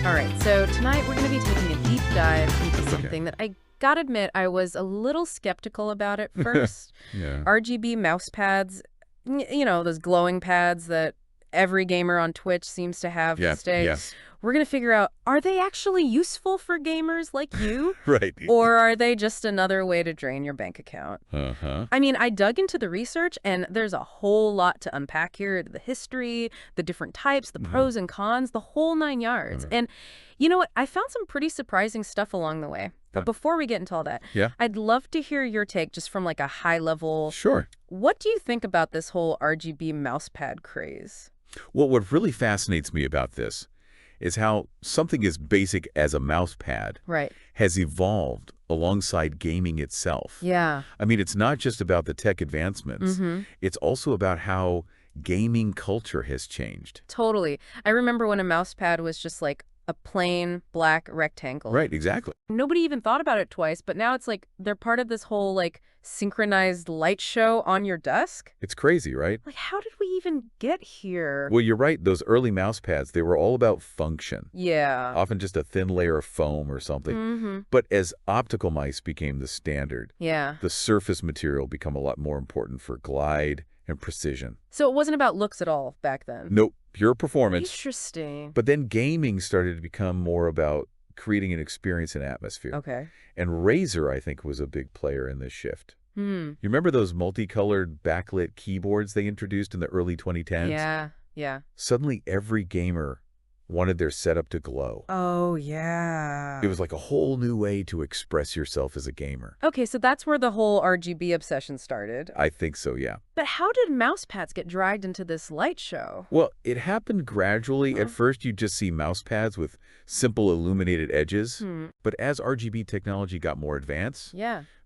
All right, so tonight we're going to be taking a deep dive into something that I gotta admit I was a little skeptical about at first. Yeah. RGB mouse pads, you know, those glowing pads that every gamer on Twitch seems to have Yeah. these days. Yes. We're going to figure out, are they actually useful for gamers like you? Right. Or are they just another way to drain your bank account? Uh-huh. I mean, I dug into the research, and there's a whole lot to unpack here. The history, the different types, the pros and cons, the whole 9 yards. And you know what? I found some pretty surprising stuff along the way. But before we get into all that, I'd love to hear your take just from like a high level. Sure. What do you think about this whole RGB mouse pad craze? Well, what really fascinates me about this is how something as basic as a mouse pad has evolved alongside gaming itself. Yeah. I mean, it's not just about the tech advancements. It's also about how gaming culture has changed. Totally. I remember when a mouse pad was just like a plain black rectangle. Right, exactly. Nobody even thought about it twice, but now it's like they're part of this whole like synchronized light show on your desk. It's crazy, right? Like, how did we even get here? Well, you're right. Those early mouse pads, they were all about function. Yeah. Often just a thin layer of foam or something. But as optical mice became the standard, the surface material became a lot more important for glide and precision. So it wasn't about looks at all back then? Nope. Pure performance. Interesting. But then gaming started to become more about creating an experience and atmosphere. Okay. And Razer, I think, was a big player in this shift. You remember those multicolored backlit keyboards they introduced in the early 2010s? Yeah, yeah. Suddenly, every gamer wanted their setup to glow. Oh, yeah. It was like a whole new way to express yourself as a gamer. Okay, so that's where the whole RGB obsession started. I think so, yeah. But how did mouse pads get dragged into this light show? Well, it happened gradually. At first, you'd just see mouse pads with simple illuminated edges. But as RGB technology got more advanced,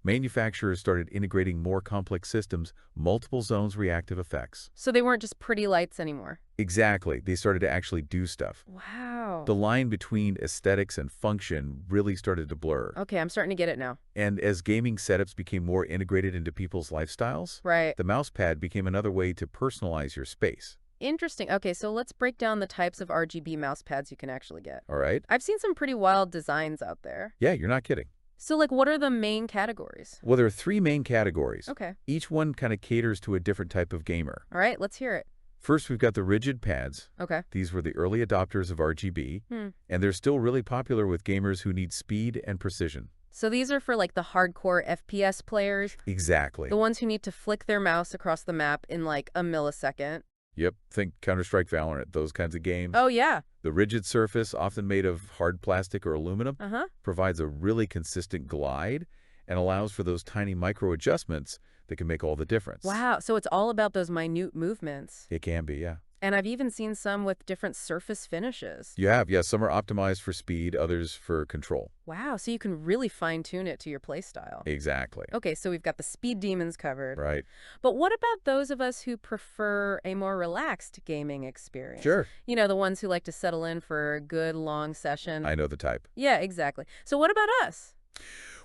manufacturers started integrating more complex systems, multiple zones reactive effects. So they weren't just pretty lights anymore? Exactly. They started to actually do stuff. Wow. The line between aesthetics and function really started to blur. Okay, I'm starting to get it now. And as gaming setups became more integrated into people's lifestyles, the mouse pad became another way to personalize your space. Interesting. Okay, so let's break down the types of RGB mouse pads you can actually get. All right. I've seen some pretty wild designs out there. Yeah, you're not kidding. So, like, what are the main categories? Well, there are 3 main categories. Okay. Each one kind of caters to a different type of gamer. All right, let's hear it. First, we've got the rigid pads. Okay. These were the early adopters of RGB, and they're still really popular with gamers who need speed and precision. So these are for, like, the hardcore FPS players? Exactly. The ones who need to flick their mouse across the map in, like, a millisecond? Yep, think Counter-Strike, Valorant, those kinds of games. Oh, yeah. The rigid surface, often made of hard plastic or aluminum, provides a really consistent glide and allows for those tiny micro-adjustments that can make all the difference. Wow, so it's all about those minute movements. It can be, yeah. And I've even seen some with different surface finishes. You have, yes. Some are optimized for speed, others for control. Wow, so you can really fine-tune it to your playstyle. Exactly. Okay, so we've got the speed demons covered. Right. But what about those of us who prefer a more relaxed gaming experience? Sure. You know, the ones who like to settle in for a good, long session. I know the type. Yeah, exactly. So what about us?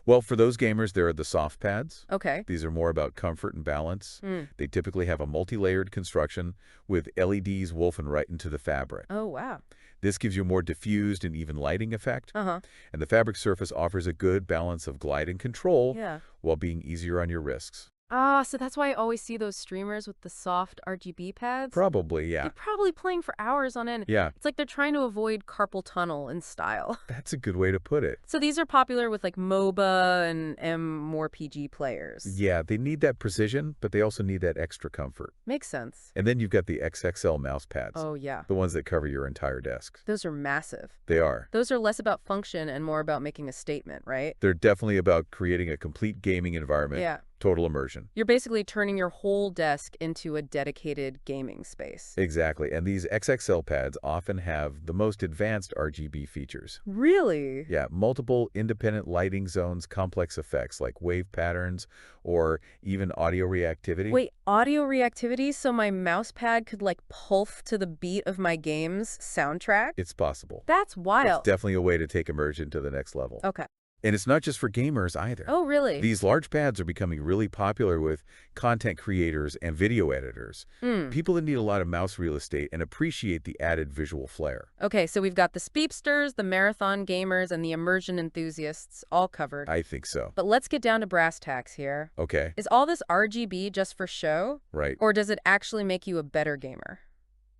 Well, for those gamers, there are the soft pads. Okay. These are more about comfort and balance. They typically have a multi-layered construction with LEDs woven right into the fabric. Oh, wow. This gives you a more diffused and even lighting effect. And the fabric surface offers a good balance of glide and control while being easier on your wrists. Ah, so that's why I always see those streamers with the soft RGB pads? Probably, yeah. They're probably playing for hours on end. Yeah. It's like they're trying to avoid carpal tunnel in style. That's a good way to put it. So these are popular with like MOBA and more PG players. Yeah, they need that precision, but they also need that extra comfort. Makes sense. And then you've got the XXL mouse pads. Oh, yeah. The ones that cover your entire desk. Those are massive. They are. Those are less about function and more about making a statement, right? They're definitely about creating a complete gaming environment. Yeah. Total immersion. You're basically turning your whole desk into a dedicated gaming space. Exactly. And these XXL pads often have the most advanced RGB features. Really? Yeah, multiple independent lighting zones, complex effects like wave patterns, or even audio reactivity. Wait, audio reactivity? So my mouse pad could like pulse to the beat of my game's soundtrack? It's possible. That's wild. It's definitely a way to take immersion to the next level. Okay. And it's not just for gamers either. Oh, really? These large pads are becoming really popular with content creators and video editors. People that need a lot of mouse real estate and appreciate the added visual flair. Okay, so we've got the speedsters, the marathon gamers, and the immersion enthusiasts all covered. I think so. But let's get down to brass tacks here. Okay. Is all this RGB just for show? Right. Or does it actually make you a better gamer?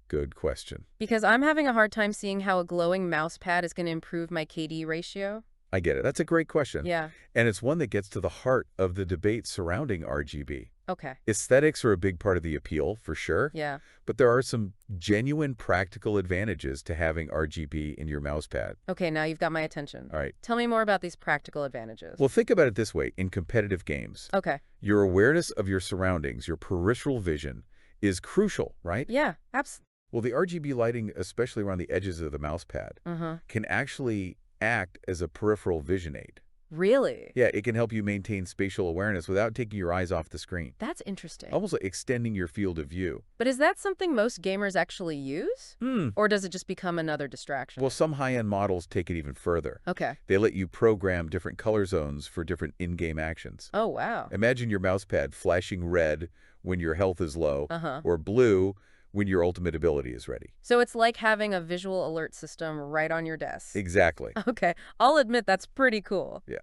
Good question. Because I'm having a hard time seeing how a glowing mouse pad is going to improve my KD ratio. I get it. That's a great question. Yeah. And it's one that gets to the heart of the debate surrounding RGB. Okay. Aesthetics are a big part of the appeal, for sure. Yeah. But there are some genuine practical advantages to having RGB in your mouse pad. Okay, now you've got my attention. All right. Tell me more about these practical advantages. Well, think about it this way. In competitive games, okay. your awareness of your surroundings, your peripheral vision, is crucial, right? Yeah, absolutely. Well, the RGB lighting, especially around the edges of the mouse pad, can actually act as a peripheral vision aid. Really? Yeah, it can help you maintain spatial awareness without taking your eyes off the screen. That's interesting. Almost like extending your field of view. But is that something most gamers actually use? Or does it just become another distraction? Well, some high-end models take it even further. Okay. They let you program different color zones for different in-game actions. Oh, wow. Imagine your mouse pad flashing red when your health is low, or blue when your ultimate ability is ready. So it's like having a visual alert system right on your desk. Exactly. Okay, I'll admit that's pretty cool. Yeah.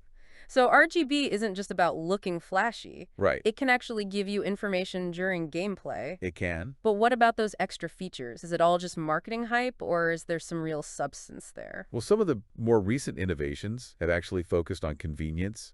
So RGB isn't just about looking flashy. Right. It can actually give you information during gameplay. It can. But what about those extra features? Is it all just marketing hype, or is there some real substance there? Well, some of the more recent innovations have actually focused on convenience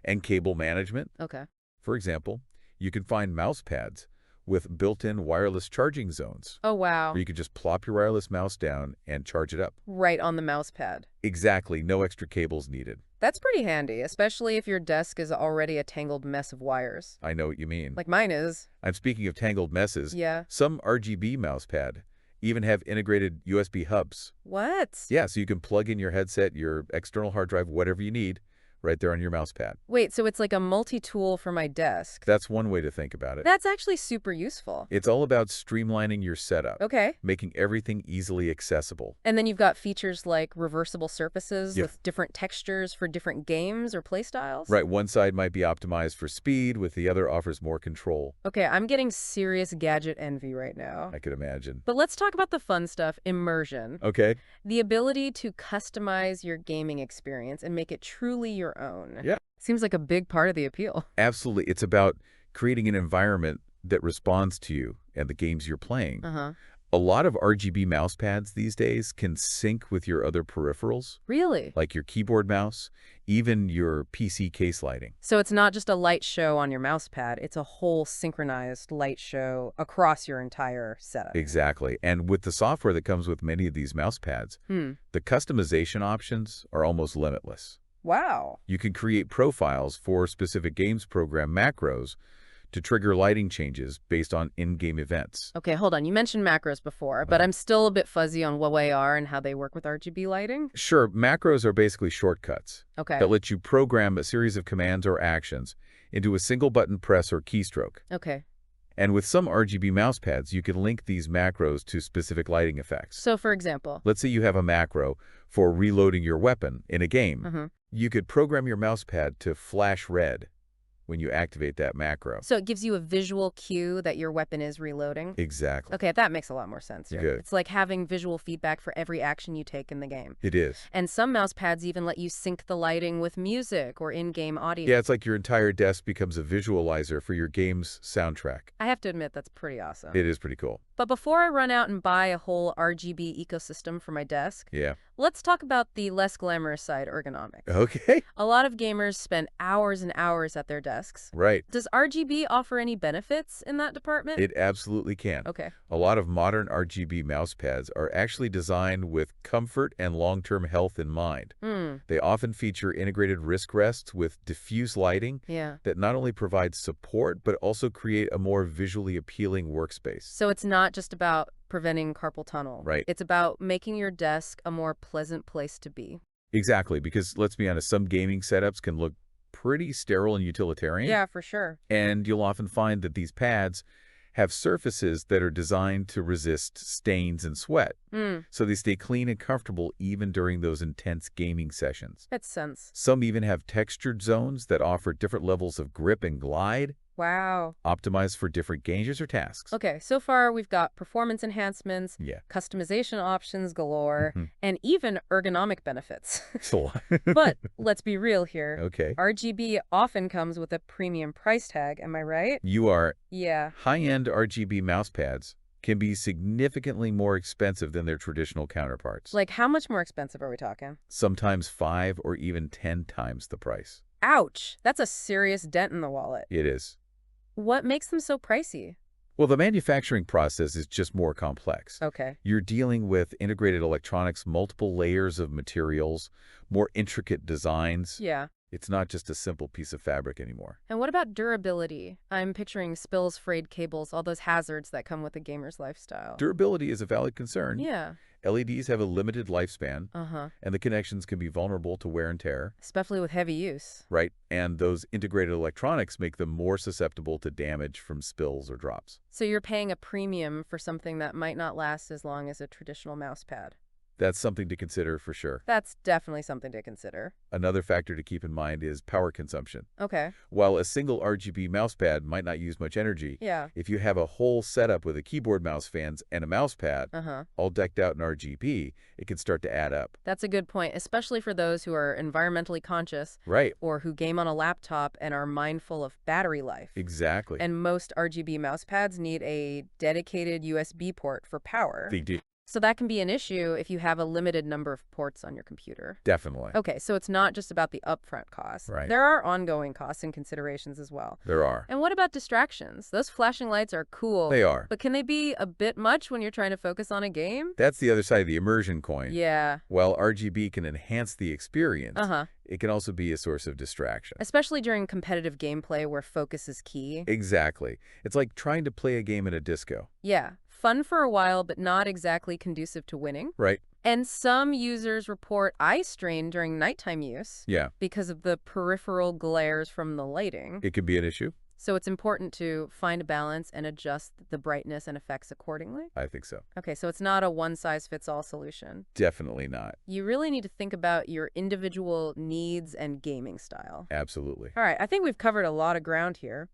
and cable management. Okay. For example, you can find mouse pads with built-in wireless charging zones. Oh, wow. Where you could just plop your wireless mouse down and charge it up. Right on the mouse pad. Exactly. No extra cables needed. That's pretty handy, especially if your desk is already a tangled mess of wires. I know what you mean. Like mine is. I'm speaking of tangled messes. Yeah. Some RGB mouse pad even have integrated USB hubs. What? Yeah, so you can plug in your headset, your external hard drive, whatever you need, right there on your mouse pad. Wait, so it's like a multi-tool for my desk. That's one way to think about it. That's actually super useful. It's all about streamlining your setup. Okay. Making everything easily accessible. And then you've got features like reversible surfaces with different textures for different games or playstyles? Right, one side might be optimized for speed, with the other offers more control. Okay, I'm getting serious gadget envy right now. I could imagine. But let's talk about the fun stuff, immersion. Okay. The ability to customize your gaming experience and make it truly your own. Yeah. Seems like a big part of the appeal. Absolutely. It's about creating an environment that responds to you and the games you're playing. A lot of RGB mouse pads these days can sync with your other peripherals. Really? Like your keyboard mouse, even your PC case lighting. So it's not just a light show on your mouse pad, it's a whole synchronized light show across your entire setup. Exactly. And with the software that comes with many of these mouse pads, the customization options are almost limitless. Wow. You can create profiles for specific games program macros to trigger lighting changes based on in-game events. Okay, hold on. You mentioned macros before, but I'm still a bit fuzzy on what they are and how they work with RGB lighting. Sure, macros are basically shortcuts that let you program a series of commands or actions into a single button press or keystroke. Okay. And with some RGB mouse pads, you can link these macros to specific lighting effects. So, for example? Let's say you have a macro for reloading your weapon in a game. You could program your mouse pad to flash red when you activate that macro. So it gives you a visual cue that your weapon is reloading? Exactly. Okay, that makes a lot more sense. Good. It's like having visual feedback for every action you take in the game. It is. And some mouse pads even let you sync the lighting with music or in-game audio. Yeah, it's like your entire desk becomes a visualizer for your game's soundtrack. I have to admit, that's pretty awesome. It is pretty cool. But before I run out and buy a whole RGB ecosystem for my desk, let's talk about the less glamorous side, ergonomics. Okay. A lot of gamers spend hours and hours at their desks. Right. Does RGB offer any benefits in that department? It absolutely can. Okay. A lot of modern RGB mouse pads are actually designed with comfort and long-term health in mind. They often feature integrated wrist rests with diffuse lighting that not only provide support, but also create a more visually appealing workspace. So it's not just about preventing carpal tunnel. Right. It's about making your desk a more pleasant place to be. Exactly, because let's be honest, some gaming setups can look pretty sterile and utilitarian. Yeah, for sure. And you'll often find that these pads have surfaces that are designed to resist stains and sweat, so they stay clean and comfortable even during those intense gaming sessions. Makes sense. Some even have textured zones that offer different levels of grip and glide, Wow. optimized for different games or tasks. Okay, so far we've got performance enhancements, customization options galore, and even ergonomic benefits. But let's be real here. Okay. RGB often comes with a premium price tag, am I right? You are. Yeah. High-end RGB mouse pads can be significantly more expensive than their traditional counterparts. Like how much more expensive are we talking? Sometimes 5 or even 10 times the price. Ouch! That's a serious dent in the wallet. It is. What makes them so pricey? Well, the manufacturing process is just more complex. Okay. You're dealing with integrated electronics, multiple layers of materials, more intricate designs. Yeah. It's not just a simple piece of fabric anymore. And what about durability? I'm picturing spills, frayed cables, all those hazards that come with a gamer's lifestyle. Durability is a valid concern. Yeah. LEDs have a limited lifespan, and the connections can be vulnerable to wear and tear. Especially with heavy use. Right, and those integrated electronics make them more susceptible to damage from spills or drops. So you're paying a premium for something that might not last as long as a traditional mouse pad. That's something to consider for sure. That's definitely something to consider. Another factor to keep in mind is power consumption. Okay. While a single RGB mouse pad might not use much energy, if you have a whole setup with a keyboard mouse fans and a mouse pad, all decked out in RGB, it can start to add up. That's a good point, especially for those who are environmentally conscious. Right. Or who game on a laptop and are mindful of battery life. Exactly. And most RGB mouse pads need a dedicated USB port for power. They do. So that can be an issue if you have a limited number of ports on your computer. Definitely. Okay, so it's not just about the upfront costs. Right. There are ongoing costs and considerations as well. There are. And what about distractions? Those flashing lights are cool. They are. But can they be a bit much when you're trying to focus on a game? That's the other side of the immersion coin. Yeah. While RGB can enhance the experience, it can also be a source of distraction. Especially during competitive gameplay where focus is key. Exactly. It's like trying to play a game in a disco. Yeah. Fun for a while, but not exactly conducive to winning. Right. And some users report eye strain during nighttime use. Yeah. Because of the peripheral glares from the lighting. It could be an issue. So it's important to find a balance and adjust the brightness and effects accordingly? I think so. Okay, so it's not a one-size-fits-all solution. Definitely not. You really need to think about your individual needs and gaming style. Absolutely. All right, I think we've covered a lot of ground here.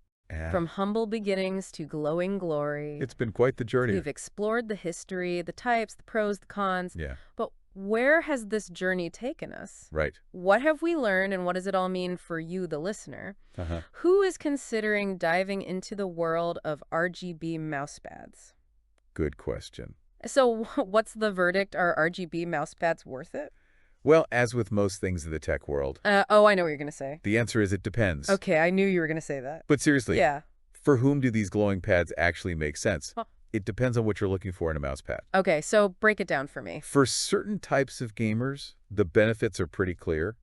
From humble beginnings to glowing glory. It's been quite the journey. We've explored the history, the types, the pros, the cons. Yeah. But where has this journey taken us? Right. What have we learned, and what does it all mean for you, the listener? Who is considering diving into the world of RGB mouse pads? Good question. So what's the verdict? Are RGB mouse pads worth it? Well, as with most things in the tech world. Oh, I know what you're going to say. The answer is it depends. Okay, I knew you were going to say that. But seriously. Yeah. For whom do these glowing pads actually make sense? It depends on what you're looking for in a mouse pad. Okay, so break it down for me. For certain types of gamers, the benefits are pretty clear.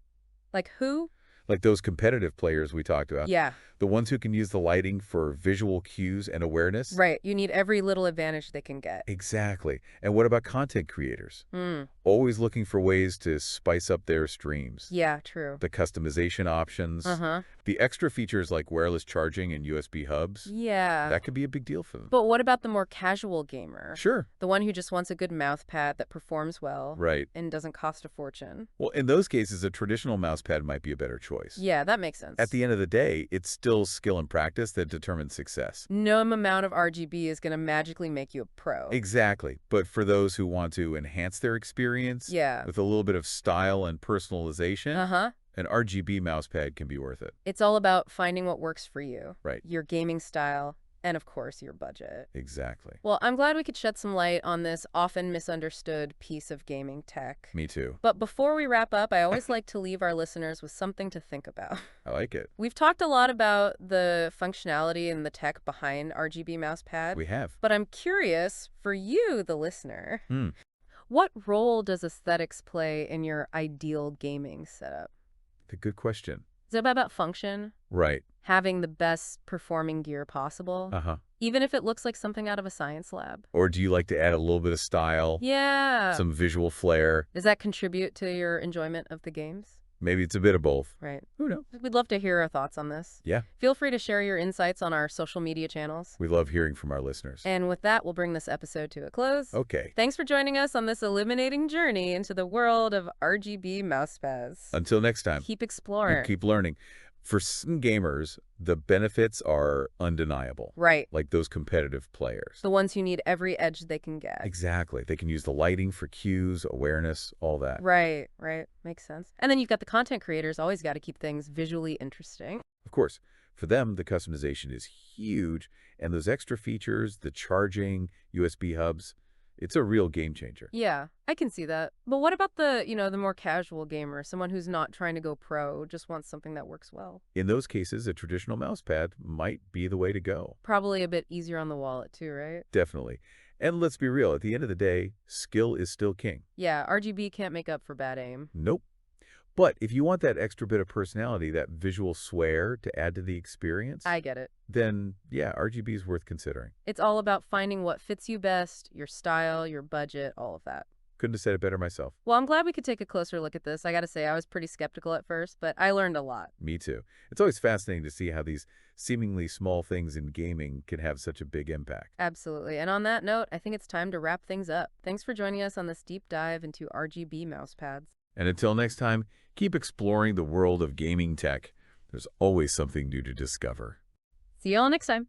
Like who? Like those competitive players we talked about. Yeah. The ones who can use the lighting for visual cues and awareness. Right. You need every little advantage they can get. Exactly. And what about content creators? Always looking for ways to spice up their streams. Yeah, true. The customization options. The extra features like wireless charging and USB hubs. Yeah. That could be a big deal for them. But what about the more casual gamer? Sure. The one who just wants a good mouse pad that performs well. Right. And doesn't cost a fortune. Well, in those cases, a traditional mouse pad might be a better choice. Yeah, that makes sense. At the end of the day, it's still skill and practice that determines success. No amount of RGB is going to magically make you a pro. Exactly. But for those who want to enhance their experience with a little bit of style and personalization, an RGB mouse pad can be worth it. It's all about finding what works for you. Right. Your gaming style. And, of course, your budget. Exactly. Well, I'm glad we could shed some light on this often misunderstood piece of gaming tech. Me too. But before we wrap up, I always like to leave our listeners with something to think about. I like it. We've talked a lot about the functionality and the tech behind RGB mouse pad. We have. But I'm curious, for you, the listener, what role does aesthetics play in your ideal gaming setup? It's a good question. Is it about function? Right. Having the best performing gear possible? Even if it looks like something out of a science lab? Or do you like to add a little bit of style? Yeah. Some visual flair? Does that contribute to your enjoyment of the games? Maybe it's a bit of both. Right. Who knows? We'd love to hear your thoughts on this. Yeah. Feel free to share your insights on our social media channels. We love hearing from our listeners. And with that, we'll bring this episode to a close. Okay. Thanks for joining us on this illuminating journey into the world of RGB mouse pads. Until next time. Keep exploring. And keep learning. For some gamers, the benefits are undeniable. Right. Like those competitive players. The ones who need every edge they can get. Exactly. They can use the lighting for cues, awareness, all that. Right. Makes sense. And then you've got the content creators, always got to keep things visually interesting. Of course, for them, the customization is huge. And those extra features, the charging, USB hubs, it's a real game changer. Yeah, I can see that. But what about the, the more casual gamer, someone who's not trying to go pro, just wants something that works well? In those cases, a traditional mouse pad might be the way to go. Probably a bit easier on the wallet too, right? Definitely. And let's be real, at the end of the day, skill is still king. Yeah, RGB can't make up for bad aim. Nope. But if you want that extra bit of personality, that visual swear to add to the experience, I get it. Then, yeah, RGB is worth considering. It's all about finding what fits you best, your style, your budget, all of that. Couldn't have said it better myself. Well, I'm glad we could take a closer look at this. I gotta say, I was pretty skeptical at first, but I learned a lot. Me too. It's always fascinating to see how these seemingly small things in gaming can have such a big impact. Absolutely. And on that note, I think it's time to wrap things up. Thanks for joining us on this deep dive into RGB mouse pads. And until next time, keep exploring the world of gaming tech. There's always something new to discover. See you all next time.